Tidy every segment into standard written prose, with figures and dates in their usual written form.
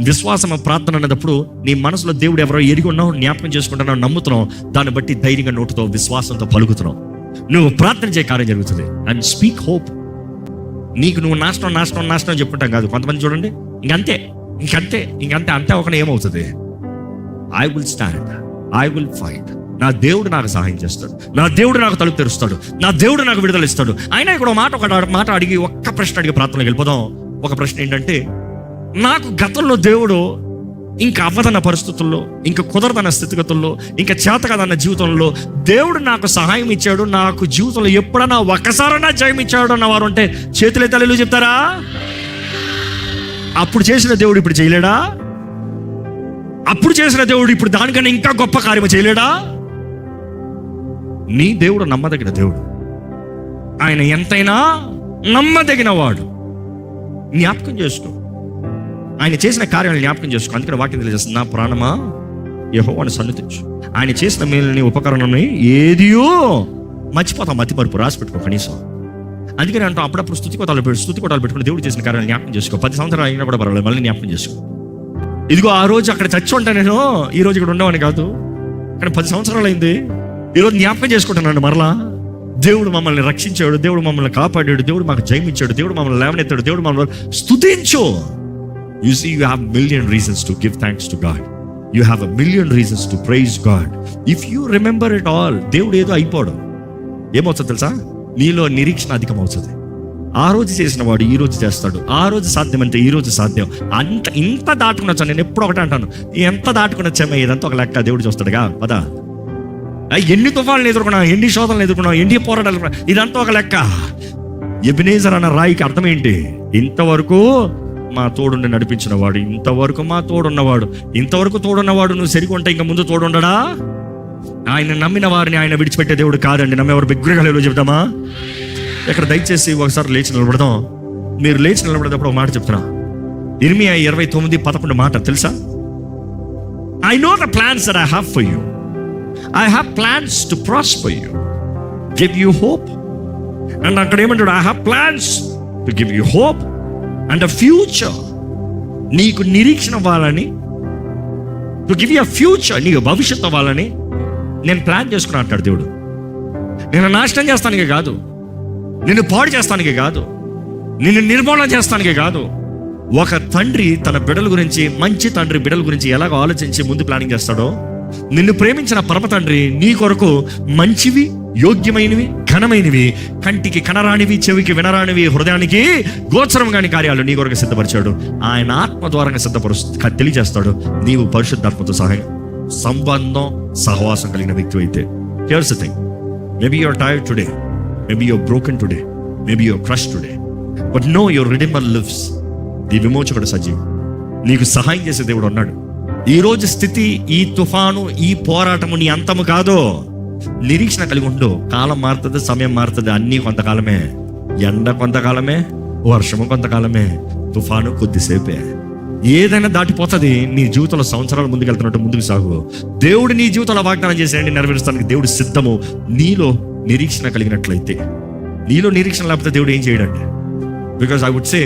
విశ్వాసం ప్రార్థన అన్నప్పుడు నీ మనసులో దేవుడు ఎవరో ఎరిగి ఉన్నావు, జ్ఞాపకం చేసుకుంటున్నావు, నమ్ముతున్నావు, దాన్ని బట్టి ధైర్యంగా నోటుతో విశ్వాసంతో పలుకుతున్నావు. నువ్వు ప్రార్థన చేయ కార్యం జరుగుతుంది. And speak hope. నీకు నువ్వు నాశనం చెప్పుకుంటాం కాదు. కొంతమంది చూడండి, ఇంకంతే అంతే ఒక ఏమవుతుంది, I will stand, I will fight, నా దేవుడు నాకు సహాయం చేస్తాడు, నా దేవుడు నాకు తలుపు తెరుస్తాడు, నా దేవుడు నాకు విడుదల ఇస్తాడు. అయినా ఇక్కడ ఒక మాట అడిగి ఒక్క ప్రశ్న అడిగి ప్రార్థనకి వెళ్ళిపోదాం. ఒక ప్రశ్న ఏంటంటే, నాకు గతంలో దేవుడు ఇంకా అవ్వదన్న పరిస్థితుల్లో, ఇంకా కుదరదన్న స్థితిగతుల్లో, ఇంకా చేతకదన్న జీవితంలో దేవుడు నాకు సహాయం ఇచ్చాడు, నాకు జీవితంలో ఎప్పుడన్నా ఒక్కసారైనా జయం ఇచ్చాడు అన్నవారు ఉంటే చేతులే తల్లిలు చెప్తారా? అప్పుడు చేసిన దేవుడు ఇప్పుడు చేయలేడా? అప్పుడు చేసిన దేవుడు ఇప్పుడు దానికన్నా ఇంకా గొప్ప కార్యం చేయలేడా? నీ దేవుడు నమ్మదగిన దేవుడు. ఆయన ఎంతైనా నమ్మదగిన వాడు. జ్ఞాపకం చేసుకో, ఆయన చేసిన కార్యాలను జ్ఞాపకం చేసుకో. అందుకని వాక్యం తెలియజేస్తుంది, నా ప్రాణమా యెహోవాను సన్నుతించు, ఆయన చేసిన మేలుని ఉపకరణని ఏదియో మర్చిపోతాం. మతిమరుపు రాసి పెట్టుకో కనీసం. అందుకని అంటాం, అప్పుడప్పుడు స్తుతి కోటాలు పెట్టుకుని దేవుడు చేసిన కార్యాలను జ్ఞాపకం చేసుకో. 10 సంవత్సరాలు అయినా కూడా పర్వాలేదు, మళ్ళీ జ్ఞాపకం చేసుకో. ఇదిగో ఆ రోజు అక్కడ చచ్చి ఉంటా, నేను ఈ రోజు ఇక్కడ ఉండవని కాదు, కానీ 10 సంవత్సరాలు అయింది, ఈరోజు జ్ఞాపకం చేసుకుంటున్నాను. మరలా దేవుడు మమ్మల్ని రక్షించాడు, దేవుడు మమ్మల్ని కాపాడాడు, దేవుడు మాకు జయమిచ్చాడు, దేవుడు మమ్మల్ని లేవనెత్తాడు, దేవుడు మమ్మల్ని స్తుతించు. You see, you have million reasons to give thanks to God. You have a million reasons to praise God. If you remember it all, దేవుడు ఏదో అయిపోవడం ఏమవుతుంది తెలుసా? నీలో నిరీక్షణ అధికం అవుతుంది. ఆ రోజు చేసిన వాడు ఈ రోజు చేస్తాడు. ఆ రోజు సాధ్యం అంటే ఈ రోజు సాధ్యం. ఇంత దాటుకునొచ్చా? నేను ఎప్పుడు ఒకటే అంటాను, ఎంత దాటుకునొచ్చామో ఇదంతా ఒక లెక్క దేవుడు చూస్తాడుగా. పదా, ఎన్ని తుఫాలను ఎదుర్కొన్నా, ఎన్ని శోధనలు ఎదుర్కొన్నా, ఎన్ని పోరాటాలు, ఇదంతా ఒక లెక్క. ఎబెనేజర్ అన్న రాయికి అర్థం ఏంటి? ఇంతవరకు మా తోడుండి నడిపించిన వాడు, ఇంతవరకు మా తోడున్నవాడు, ఇంతవరకు తోడున్నవాడు. నువ్వు సరికొంటే ఇంకా ముందు తోడుండడా? ఆయన నమ్మిన వారిని ఆయన విడిచిపెట్టే దేవుడు కాదండి. నమ్మేవారు బిగ్గురగా చెప్తామా? ఇక్కడ దయచేసి ఒకసారి లేచి నిలబడదాం. మీరు లేచి నిలబడేటప్పుడు ఒక మాట చెప్తున్నా. ఇర్మియా 29:11 మాట తెలుసా? I know the plans that I have for you, I have plans to prosper you, give you hope. And అక్కడ ఏమంటాడు? I have plans to give you hope and a future. నీకు నిరీక్షణ అవ్వాలని, to give you a future, నీకు భవిష్యత్తు అవ్వాలని నేను plan చేసుకున్నా అంటాడు దేవుడు. నేను నాశనం చేస్తానికే కాదు, నిన్ను పాడు చేస్తానికే కాదు, నిన్ను నిర్మూలన చేస్తానికే కాదు. ఒక తండ్రి తన బిడ్డల గురించి, మంచి తండ్రి బిడ్డల గురించి ఎలాగ ఆలోచించి ముందు ప్లానింగ్ చేస్తాడో, నిన్ను ప్రేమించిన పరమ తండ్రి నీ కొరకు మంచివి, యోగ్యమైనవి, ఘనమైనవి, కంటికి కనరానివి, చెవికి వినరానివి, హృదయానికి గోచరం కాని కార్యాలు నీ కొరకు సిద్ధపరిచాడు. ఆయన ఆత్మ ద్వారంగా తెలియజేస్తాడు. నీవు పరిశుద్ధాత్మతో సంబంధం, సహవాసం కలిగిన వ్యక్తి అయితే. Here's the thing. Maybe you're tired today, maybe you're broken today, maybe you're crushed today, but know your Redeemer lives. నీ విమోచకుడు సజీవుడు, నీకు సహాయం చేసే దేవుడు ఉన్నాడు. ఈ రోజు స్థితి, ఈ తుఫాను, ఈ పోరాటము నీ అంతము కాదు. నిరీక్షణ కలిగి ఉండు. కాలం మారుతుంది, సమయం మారుతుంది, అన్నీ కొంతకాలమే. ఎండ కొంతకాలమే, వర్షము కొంతకాలమే, తుఫాను కొద్దిసేపే. ఏదైనా దాటిపోతుంది. నీ జీవితంలో సంవత్సరాలు ముందుకెళ్తున్నట్టు ముందుకు సాగు. దేవుడు నీ జీవితంలో వాగ్దానం చేసేయండి, నెరవేరుస్తానికి దేవుడు సిద్ధము. నీలో నిరీక్షణ కలిగినట్లయితే. నీలో నిరీక్షణ లేకపోతే దేవుడు ఏం చేయడండి? బికాజ్ ఐ వుడ్ సే,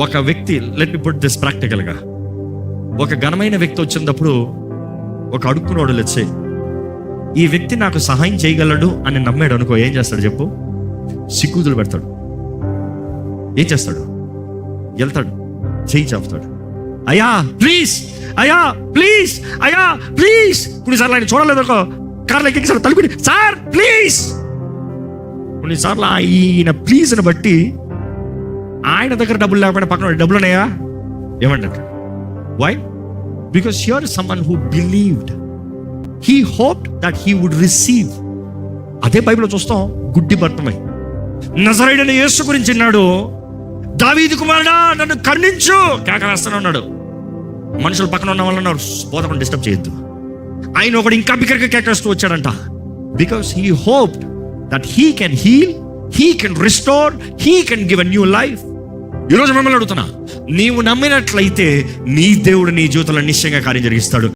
ఒక వ్యక్తి, లెట్ మీ పుట్ దిస్ ప్రాక్టికల్గా, ఒక ఘనమైన వ్యక్తి వచ్చినప్పుడు ఒక అడుక్కునోడు లెట్స్ సే, ఈ వ్యక్తి నాకు సహాయం చేయగలడు అని నమ్మాడు అనుకో, ఏం చేస్తాడు చెప్పు? సిగ్గుదులు పెడతాడు. ఏం చేస్తాడు? వెళ్తాడు, చేయి చాపుతాడు. అయ్యా ప్లీజ్, అయ్యా ప్లీజ్, అయ్యా ప్లీజ్. కొన్నిసార్లు ఆయన చూడలేదు అనుకో, కార్లో ఎక్కిసాడు, తలుపుని సార్ ప్లీజ్. కొన్నిసార్లు ఈయన ప్లీజ్ని బట్టి ఆయన దగ్గర డబ్బులు లేకపోయినా పక్కన డబ్బులు ఉన్నాయా ఏమంటారు? Why? Because here is someone who believed, he hoped that he would receive. అదే బైబిల్లో చూస్తాం. గుడ్డి భర్తమై నజరేయుడైన యేసు గురించి అన్నాడు, దావీదు కుమారుడా నన్ను కరుణించు కేకలేస్తూనే ఉన్నాడు. మనుషులు పక్కన ఉన్న వాళ్ళు అన్నారు, బోధకుని డిస్టర్బ్ చేయొద్దు. ఆయన ఒకడు ఇంకా బిగ్గరగా కేకలేస్తూ వచ్చాడంట. Because he hoped that he can heal, he can restore, he can give a new life. ఈరోజు మిమ్మల్ని అడుగుతున్నా, నీవు నమ్మినట్లయితే నీ దేవుడు నీ జీవితంలో నిశ్చయంగా కార్యం జరిగిస్తాడు.